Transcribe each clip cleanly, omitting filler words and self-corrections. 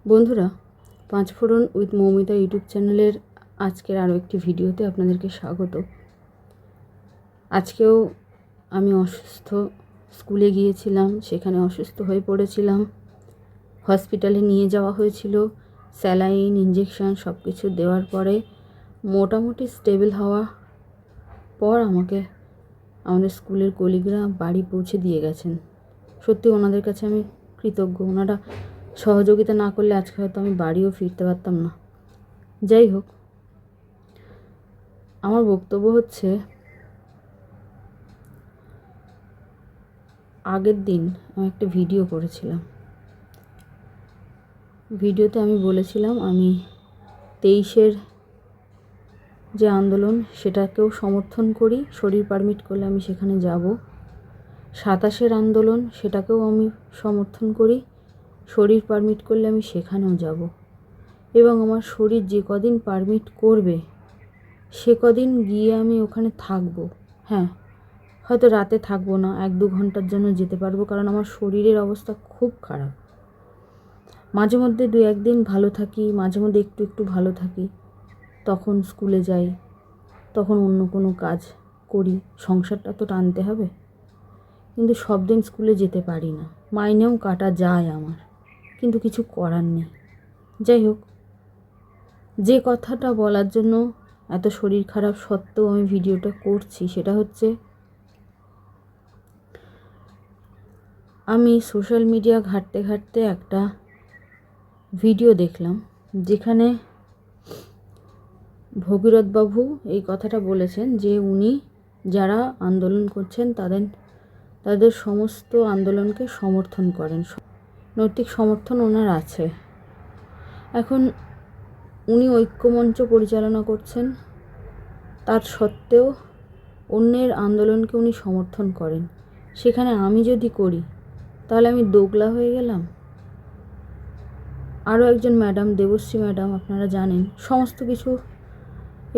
বন্ধুরা, পাঁচফোড়ন with Moumita YouTube চ্যানেলের আজকের আরও একটি ভিডিওতে আপনাদেরকে স্বাগত। আজকেও আমি অসুস্থ, স্কুলে গিয়েছিলাম, সেখানে অসুস্থ হয়ে পড়েছিলাম। হসপিটালে নিয়ে যাওয়া হয়েছিল, স্যালাইন, ইঞ্জেকশন সব কিছু দেওয়ার পরে মোটামুটি স্টেবল হওয়া পর আমাকে আমাদের স্কুলের কলিগরা বাড়ি পৌঁছে দিয়ে গেছেন। সত্যি ওনাদের কাছে আমি কৃতজ্ঞ। ওনারা সহযোগিতা না করলে আজকে হয়তো আমি বাড়িও ফিরতে পারতাম না। যাই হোক, আমার বক্তব্য হচ্ছে, আগের দিন আমি একটা ভিডিও করেছিলাম। ভিডিওতে আমি বলেছিলাম আমি 23-এর যে আন্দোলন সেটাকেও সমর্থন করি, শরীর পারমিট করলে আমি সেখানে যাব। 27-এর আন্দোলন সেটাকেও আমি সমর্থন করি, শরীর পারমিট করলে আমি সেখানেও যাব। এবং আমার শরীর যে কদিন পারমিট করবে সে কদিন গিয়ে আমি ওখানে থাকবো। হ্যাঁ, হয়তো রাতে থাকবো না, 1-2 ঘন্টার জন্য যেতে পারবো, কারণ আমার শরীরের অবস্থা খুব খারাপ। মাঝে মধ্যে 2-1 দিন ভালো থাকি, মাঝে মধ্যে একটু একটু ভালো থাকি, তখন স্কুলে যাই, তখন অন্য কোনো কাজ করি, সংসারটা তো টানতে হবে। কিন্তু সব দিন স্কুলে যেতে পারি না, মাইনেও কাটা যায় আমার, কিন্তু কিছু করার নেই। যাই হোক, যে কথাটা বলার জন্য এত শরীর খারাপ সত্ত্বেও আমি ভিডিওটা করছি সেটা হচ্ছে, আমি সোশ্যাল মিডিয়া ঘাঁটতে ঘাঁটতে একটা ভিডিও দেখলাম যেখানে ভগীরথবাবু এই কথাটা বলেছেন যে উনি যারা আন্দোলন করছেন তাদের সমস্ত আন্দোলনকে সমর্থন করেন, নৈতিক সমর্থন ওনার আছে। এখন উনি ঐক্যমঞ্চ পরিচালনা করছেন, তার সত্ত্বেও অন্যের আন্দোলনকে উনি সমর্থন করেন। সেখানে আমি যদি করি তাহলে আমি দোগলা হয়ে গেলাম। আরও একজন ম্যাডাম, দেবশ্রী ম্যাডাম, আপনারা জানেন, সমস্ত কিছু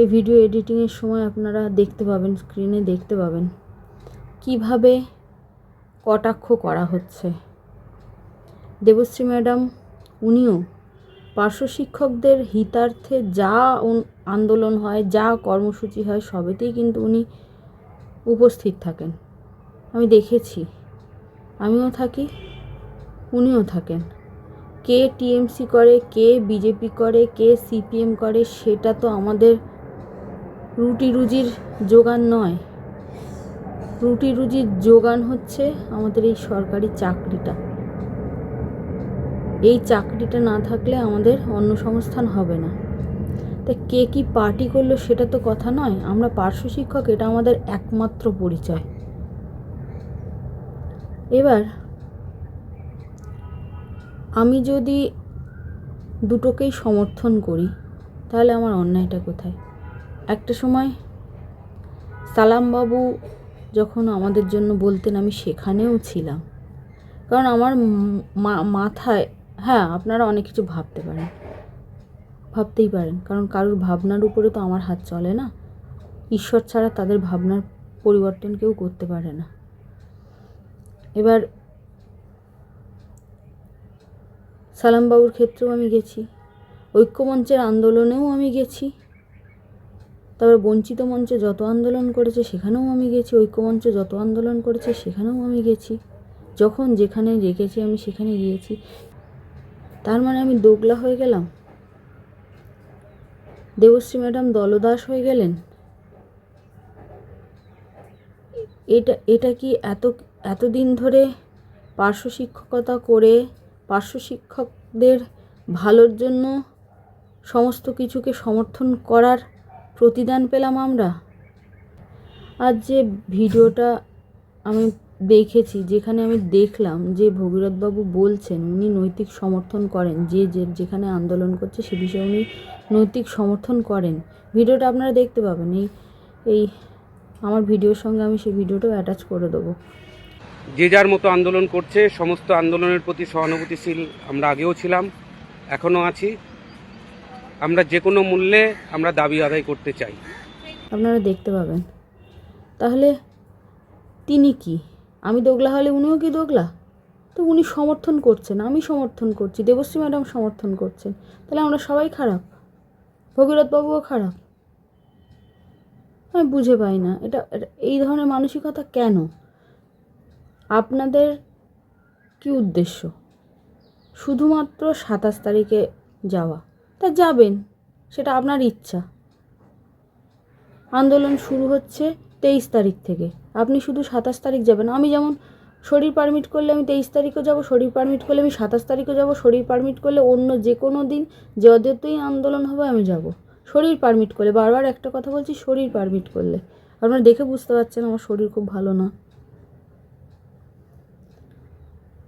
এই ভিডিও এডিটিংয়ের সময় আপনারা দেখতে পাবেন, স্ক্রিনে দেখতে পাবেন কিভাবে কটাক্ষ করা হচ্ছে। দেবশ্রী ম্যাডাম উনিও পার্শ্ব শিক্ষকদের হিতার্থে যা আন্দোলন হয়, যা কর্মসূচি হয়, সবেতেই কিন্তু উনি উপস্থিত থাকেন। আমি দেখেছি, আমিও থাকি, উনিও থাকেন। কে টিএমসি করে, কে বিজেপি করে, কে সিপিএম করে, সেটা তো আমাদের রুটি রুজির যোগান নয়। রুটি রুজির যোগান হচ্ছে আমাদের এই সরকারি চাকরিটা। এই চাকরিটা না থাকলে আমাদের অন্নসংস্থান হবে না। তা কে কি পার্টি করলো সেটা তো কথা নয়, আমরা পার্শ্ব শিক্ষক, এটা আমাদের একমাত্র পরিচয়। এবার আমি যদি দুটোকেই সমর্থন করি তাহলে আমার অন্যায়টা কোথায়? একটা সময় সালামবাবু যখন আমাদের জন্য বলতেন আমি সেখানেও ছিলাম, কারণ আমার মাথায়, হ্যাঁ আপনারা অনেক কিছু ভাবতেই পারেন, কারণ কারোর ভাবনার উপরে তো আমার হাত চলে না। ঈশ্বর ছাড়া তাদের ভাবনার পরিবর্তন কেউ করতে পারে না। এবার সালামবাবুর ক্ষেত্রেও আমি গেছি, ঐক্যমঞ্চের আন্দোলনেও আমি গেছি, তারপর বঞ্চিত মঞ্চে যত আন্দোলন করেছে সেখানেও আমি গেছি, ঐক্যমঞ্চ যত আন্দোলন করেছে সেখানেও আমি গেছি, যখন যেখানে রেখেছি আমি সেখানে গিয়েছি। তার মানে আমি দোগলা হয়ে গেলাম? দেবশ্রী ম্যাডাম দলদাস হয়ে গেলেন? এটা কি এতদিন ধরে পার্শ্ব শিক্ষকতা করে পার্শ্ব শিক্ষকদের ভালোর জন্য সমস্ত কিছুকে সমর্থন করার প্রতিদান পেলাম আমরা? আজ যে ভিডিওটা আমি দেখেছি, যেখানে আমি দেখলাম যে ভগীরথবাবু বলছেন উনি নৈতিক সমর্থন করেন, যেখানে আন্দোলন করছে সে বিষয়ে উনি নৈতিক সমর্থন করেন। ভিডিওটা আপনারা দেখতে পাবেন, এই আমার ভিডিওর সঙ্গে আমি সেই ভিডিওটাও অ্যাটাচ করে দেবো। যে যার মতো আন্দোলন করছে, সমস্ত আন্দোলনের প্রতি সহানুভূতিশীল আমরা আগেও ছিলাম, এখনও আছি। আমরা যে কোনো মূল্যে আমরা দাবি আদায় করতে চাই, আপনারা দেখতে পাবেন। তাহলে তিনি কি, আমি দোগলা হলে উনিও কি দোগলা? তো তো উনি সমর্থন করছেন, আমি সমর্থন করছি, দেবশ্রী ম্যাডাম সমর্থন করছেন, তাহলে আমরা সবাই খারাপ? ভগীরথবাবুও খারাপ? আমি বুঝে পাই না এই ধরনের মানসিকতা কেন? আপনাদের কি উদ্দেশ্য? শুধুমাত্র 27 তারিখে যাওয়া, তা যাবেন, সেটা আপনার ইচ্ছা। আন্দোলন শুরু হচ্ছে 23 তারিখ থেকে, আপনি শুধু 27 তারিখ যাবেন। আমি যেমন শরীর পারমিট করলে আমি 23 তারিখও যাব, শরীর পারমিট করলে আমি 27 তারিখও যাব, শরীর পারমিট করলে অন্য যে কোনো দিন যতই আন্দোলন হবে আমি যাব, শরীর পারমিট করলে। বারবার একটা কথা বলছি, শরীর পারমিট করলে। আপনারা দেখে বুঝতে পারছেন আমার শরীর খুব ভালো না।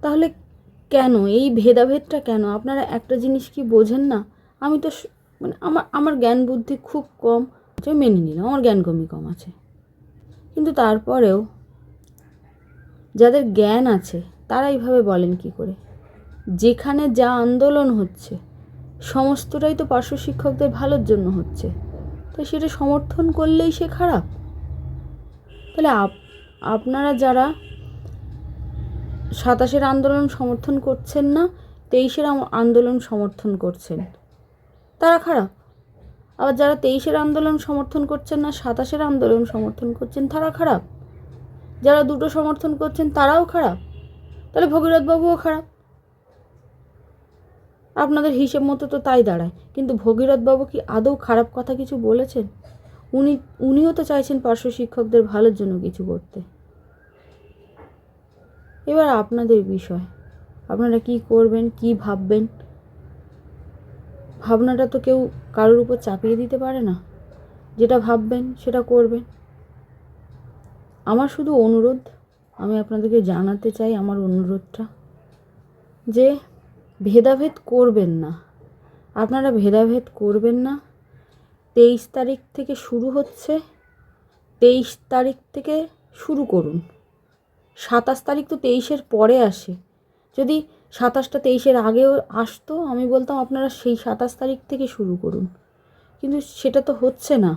তাহলে কেন এই ভেদাভেদটা কেন? আপনারা একটা জিনিস কি বোঝেন না? আমি তো মানে আমার জ্ঞান বুদ্ধি খুব কম, মেনে নিলাম আমার জ্ঞান কম আছে, কিন্তু তারপরেও যাদের জ্ঞান আছে তারা এইভাবে বলেন কি করে? যেখানে যা আন্দোলন হচ্ছে সমস্তটাই তো পার্শ্ব শিক্ষকদের ভালোর জন্য হচ্ছে, তো সেটা সমর্থন করলেই সে খারাপ? তাহলে আপনারা যারা 27-এর আন্দোলন সমর্থন করছেন না, 23-এর আন্দোলন সমর্থন করছেন, তারা খারাপ? আবার যারা 23-এর আন্দোলন সমর্থন করছেন না, 27-এর আন্দোলন সমর্থন করছেন, তারা খারাপ? যারা দুটো সমর্থন করছেন তারাও খারাপ? তাহলে ভগীরথবাবুও খারাপ? আপনাদের হিসেব মতো তো তাই দাঁড়ায়। কিন্তু ভগীরথবাবু কি আদৌ খারাপ কথা কিছু বলেছেন? উনিও তো চাইছেন পার্শ্ব শিক্ষকদের ভালোর জন্য কিছু করতে। এবার আপনাদের বিষয়, আপনারা কি করবেন, কি ভাববেন। ভাবনাটা তো কেউ কারোর উপর চাপিয়ে দিতে পারে না। যেটা ভাববেন সেটা করবেন। আমার শুধু অনুরোধ, আমি আপনাদেরকে জানাতে চাই আমার অনুরোধটা, যে ভেদাভেদ করবেন না। আপনারা ভেদাভেদ করবেন না। 23 তারিখ থেকে শুরু হচ্ছে, 23 তারিখ থেকে শুরু করুন। 27 তারিখ তো 23-এর পরে আসে। যদি 27টা 23-এর আগেও আসতো, আমি বলতাম আপনারা সেই 27 তারিখ থেকে শুরু করুন, কিন্তু সেটা তো হচ্ছে না।